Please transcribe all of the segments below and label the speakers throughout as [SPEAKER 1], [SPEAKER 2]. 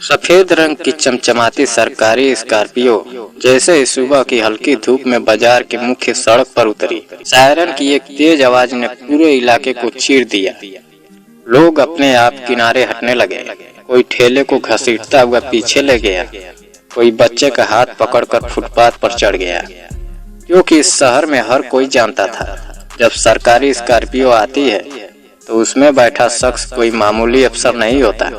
[SPEAKER 1] सफेद रंग की चमचमाती सरकारी स्कॉर्पियो जैसे ही सुबह की हल्की धूप में बाजार के मुख्य सड़क पर उतरी, सायरन की एक तेज आवाज ने पूरे इलाके को चीर दिया। लोग अपने आप किनारे हटने लगे। कोई ठेले को घसीटता हुआ पीछे ले गया, कोई बच्चे का हाथ पकड़कर फुटपाथ पर चढ़ गया, क्योंकि इस शहर में हर कोई जानता था जब सरकारी स्कॉर्पियो आती है तो उसमें बैठा शख्स कोई मामूली अफसर नहीं होता।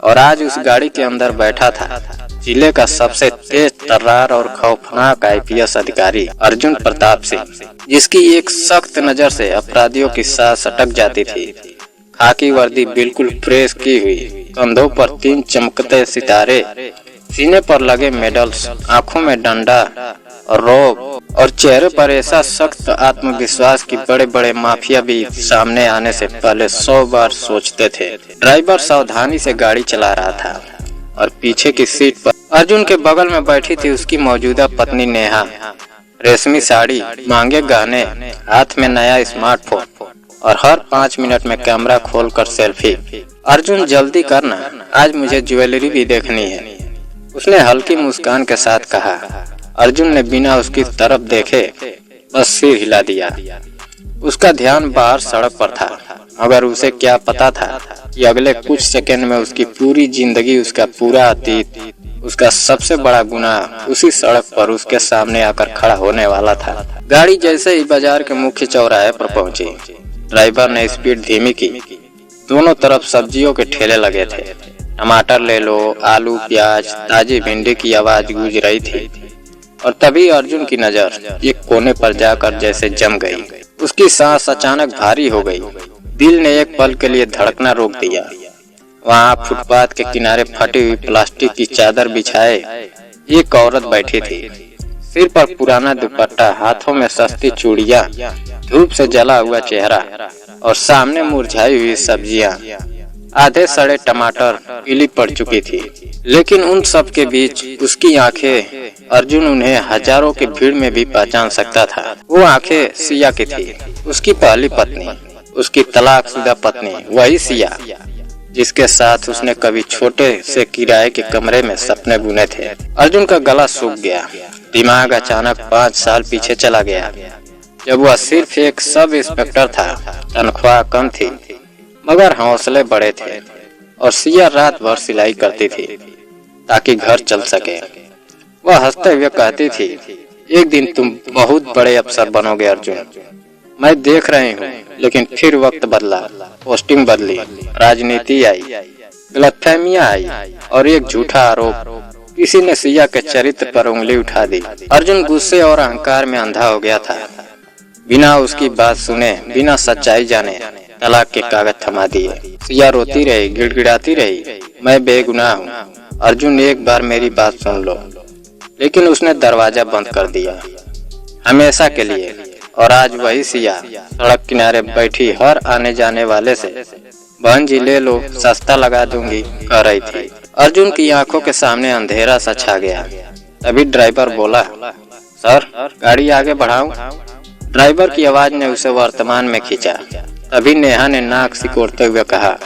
[SPEAKER 1] और आज उस गाड़ी के अंदर बैठा था जिले का सबसे तेज तर्रार और खौफनाक आईपीएस अधिकारी अर्जुन प्रताप सिंह, जिसकी एक सख्त नजर से अपराधियों की सांस अटक जाती थी। खाकी वर्दी बिल्कुल फ्रेश की हुई, कंधों पर 3 चमकते सितारे, सीने पर लगे मेडल्स, आंखों में डंडा और रौब और चेहरे पर ऐसा सख्त आत्मविश्वास कि बड़े बड़े माफिया भी सामने आने से पहले 100 बार सोचते थे। ड्राइवर सावधानी से गाड़ी चला रहा था और पीछे की सीट पर अर्जुन के बगल में बैठी थी उसकी मौजूदा पत्नी नेहा। रेशमी साड़ी, महंगे गहने, हाथ में नया स्मार्टफोन और हर 5 मिनट में कैमरा खोलकर सेल्फी। अर्जुन जल्दी करना, आज मुझे ज्वेलरी भी देखनी है, उसने हल्की मुस्कान के साथ कहा। अर्जुन ने बिना उसकी तरफ देखे बस सिर हिला दिया। उसका ध्यान बाहर सड़क पर था, मगर उसे क्या पता था कि अगले कुछ सेकंड में उसकी पूरी जिंदगी, उसका पूरा अतीत, उसका सबसे बड़ा गुनाह उसी सड़क पर उसके सामने आकर खड़ा होने वाला था। गाड़ी जैसे ही बाजार के मुख्य चौराहे पर पहुंची, ड्राइवर ने स्पीड धीमी की। दोनों तरफ सब्जियों के ठेले लगे थे। टमाटर ले लो, आलू, प्याज, ताजी भिंडी की आवाज गूंज रही थी। और तभी अर्जुन की नजर एक कोने पर जाकर जैसे जम गई। उसकी सांस अचानक भारी हो गई। दिल ने एक पल के लिए धड़कना रोक दिया। वहां फुटपाथ के किनारे फटी हुई प्लास्टिक की चादर बिछाए एक औरत बैठी थी। सिर पर पुराना दुपट्टा, हाथों में सस्ती चूड़ियां, धूप से जला हुआ चेहरा और सामने मुरझाई हुई सब्जियां। आधे सड़े टमाटर पीली पड़ चुकी थी, लेकिन उन सब के बीच उसकी आंखें, अर्जुन उन्हें हजारों की भीड़ में भी पहचान सकता था। वो आंखें सिया की थी, उसकी पहली पत्नी, उसकी तलाकशुदा पत्नी, वही सिया जिसके साथ उसने कभी छोटे से किराए के कमरे में सपने बुने थे। अर्जुन का गला सूख गया। दिमाग अचानक 5 साल पीछे चला गया, जब वह सिर्फ एक सब इंस्पेक्टर था। तनख्वाह कम थी मगर हौसले बड़े थे, और सिया रात भर सिलाई करती थी ताकि घर चल सके। वह हंसते हुए कहती थी, एक दिन तुम बहुत बड़े अफसर बनोगे अर्जुन, मैं देख रही हूँ। लेकिन फिर वक्त बदला, पोस्टिंग बदली, राजनीति आई, गलतफहमियां आई और एक झूठा आरोप। किसी ने सिया के चरित्र पर उंगली उठा दी। अर्जुन गुस्से और अहंकार में अंधा हो गया था। बिना उसकी बात सुने, बिना सच्चाई जाने तलाक के कागज थमा दिए। सिया रोती रही, गिड़गिड़ाती रही, मैं बेगुनाह हूँ अर्जुन, एक बार मेरी बात सुन लो। लेकिन उसने दरवाजा बंद कर दिया, हमेशा के लिए। और आज वही सिया सड़क किनारे बैठी हर आने जाने वाले से बहन जी ले लो, सस्ता लगा दूंगी कह रही थी। अर्जुन की आंखों के सामने अंधेरा सा छा गया। तभी ड्राइवर बोला, सर गाड़ी आगे बढ़ाऊं? ड्राइवर की आवाज ने उसे वर्तमान में खींचा। तभी नेहा ने नाक सिकोड़ते हुए कहा,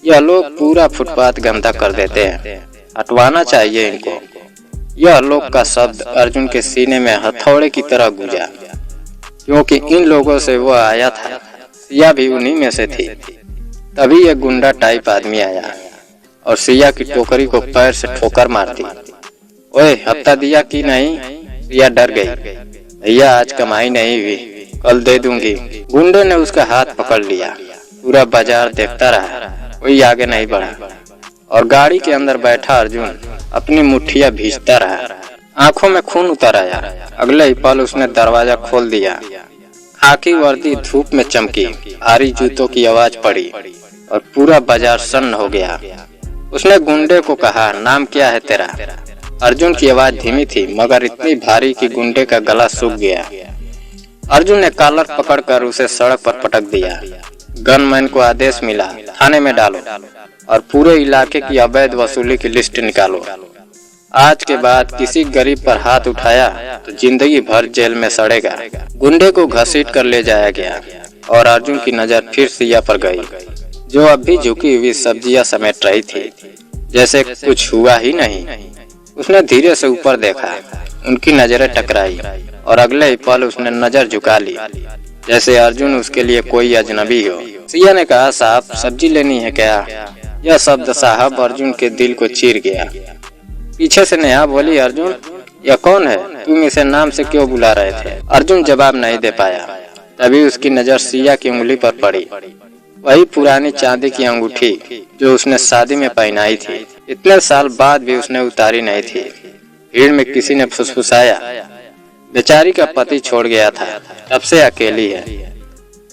[SPEAKER 1] यह लोग पूरा फुटपाथ गंदा कर देते हैं, हटवाना चाहिए इनको। यह लोग का शब्द अर्जुन के सीने में हथौड़े की तरह गूंजा, क्योंकि इन लोगों से वो आया था। सिया भी उन्हीं में से थी। तभी एक गुंडा टाइप आदमी आया और सिया की टोकरी को पैर से ठोकर मार दी। ओए, हफ्ता दिया कि नहीं? सिया डर गई। भैया आज कमाई नहीं हुई, कल दे दूंगी। गुंडे ने उसका हाथ पकड़ लिया। पूरा बाजार देखता रहा, कोई आगे नहीं बढ़ा। और गाड़ी के अंदर बैठा अर्जुन अपनी मुट्ठियां भींचता रहा। आंखों में खून उतर आया। अगले ही पल उसने दरवाजा खोल दिया। खाकी वर्दी धूप में चमकी, भारी जूतों की आवाज पड़ी और पूरा बाजार सन्न हो गया। उसने गुंडे को कहा, नाम क्या है तेरा? अर्जुन की आवाज धीमी थी मगर इतनी भारी कि गुंडे का गला सूख गया। अर्जुन ने कॉलर पकड़कर उसे सड़क पर पटक दिया। गनमैन को आदेश मिला, थाने में डालो और पूरे इलाके की अवैध वसूली की लिस्ट निकालो। आज के बाद किसी गरीब पर हाथ उठाया तो जिंदगी भर जेल में सड़ेगा। गुंडे को घसीट कर ले जाया गया और अर्जुन की नजर फिर सिया पर गई, जो अब भी झुकी हुई सब्जियां समेट रही थी। जैसे कुछ हुआ ही नहीं। उसने धीरे से ऊपर देखा, उनकी नजरें टकराई और अगले ही पल उसने नजर झुका ली, जैसे अर्जुन उसके लिए कोई अजनबी हो। सिया ने कहा, साहब सब्जी लेनी है क्या? यह शब्द साहब अर्जुन के दिल को चीर गया। पीछे से नेहा बोली, अर्जुन यह कौन है? तुम इसे नाम से क्यों बुला रहे थे? अर्जुन जवाब नहीं दे पाया। तभी उसकी नजर सिया की उंगली पर पड़ी, वही पुरानी चांदी की अंगूठी जो उसने शादी में पहनाई थी। इतने साल बाद भी उसने उतारी नहीं थी। भीड़ में किसी ने फुसफुसाया, बेचारी का पति छोड़ गया था, तब से अकेली है।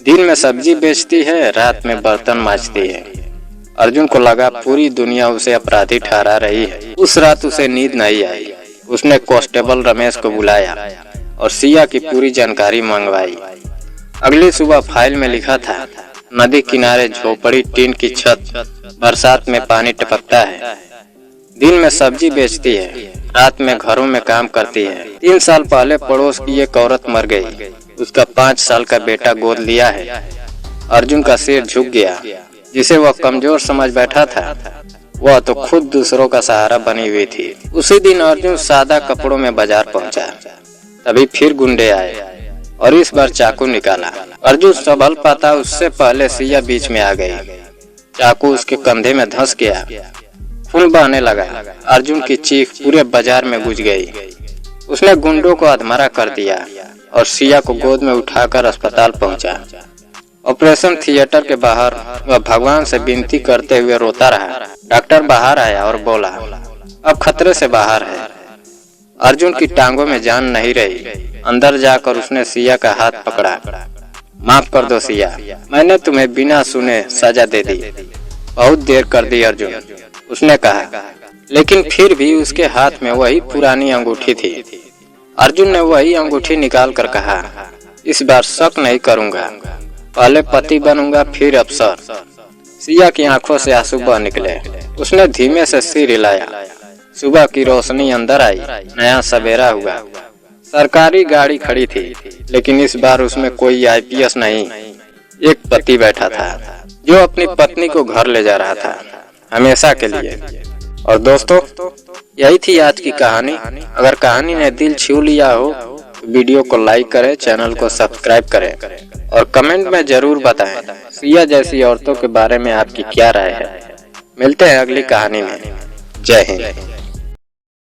[SPEAKER 1] दिन में सब्जी बेचती है, रात में बर्तन मांजती है। अर्जुन को लगा पूरी दुनिया उसे अपराधी ठहरा रही है। उस रात उसे नींद नहीं आई। उसने कांस्टेबल रमेश को बुलाया और सिया की पूरी जानकारी मंगवाई। अगली सुबह फाइल में लिखा था, नदी किनारे झोपड़ी, टीन की छत, बरसात में पानी टपकता है। दिन में सब्जी बेचती है, रात में घरों में काम करती है। 3 साल पहले पड़ोस की एक औरत मर गई, उसका 5 साल का बेटा गोद लिया है। अर्जुन का सिर झुक गया। जिसे वह कमजोर समझ बैठा था, वह तो खुद दूसरों का सहारा बनी हुई थी। उसी दिन अर्जुन सादा कपड़ों में बाजार पहुंचा। तभी फिर गुंडे आए और इस बार चाकू निकाला। अर्जुन संभल पाता उससे पहले सिया बीच में आ गई। चाकू उसके कंधे में धंस गया, खून बहने लगा। अर्जुन की चीख पूरे बाजार में गूंज गई। उसने गुंडों को अधमरा कर दिया और सिया को गोद में उठाकर अस्पताल पहुंचा। ऑपरेशन थिएटर के बाहर वह भगवान से विनती करते हुए रोता रहा। डॉक्टर बाहर आया और बोला, अब खतरे से बाहर है। अर्जुन की टांगों में जान नहीं रही। अंदर जाकर उसने सिया का हाथ पकड़ा। माफ कर दो सिया, मैंने तुम्हें बिना सुने सजा दे दी। बहुत देर कर दी अर्जुन, उसने कहा। लेकिन फिर भी उसके हाथ में वही पुरानी अंगूठी थी। अर्जुन ने वही अंगूठी निकाल कर कहा, इस बार शक नहीं करूंगा, पहले पति बनूंगा फिर अफसर। सिया की आंखों से आंसू बह निकले। उसने धीमे से सिर हिलाया। सुबह की रोशनी अंदर आई। नया सवेरा हुआ। सरकारी गाड़ी खड़ी थी, लेकिन इस बार उसमें कोई आईपीएस नहीं, एक पति बैठा था जो अपनी पत्नी को घर ले जा रहा था, हमेशा के लिए। और दोस्तों, यही थी आज की कहानी। अगर कहानी ने दिल छू लिया हो तो वीडियो को लाइक करें, चैनल को सब्सक्राइब करें और कमेंट में जरूर बताएं सिया जैसी औरतों के बारे में आपकी क्या राय है। मिलते हैं अगली कहानी में। जय हिंद।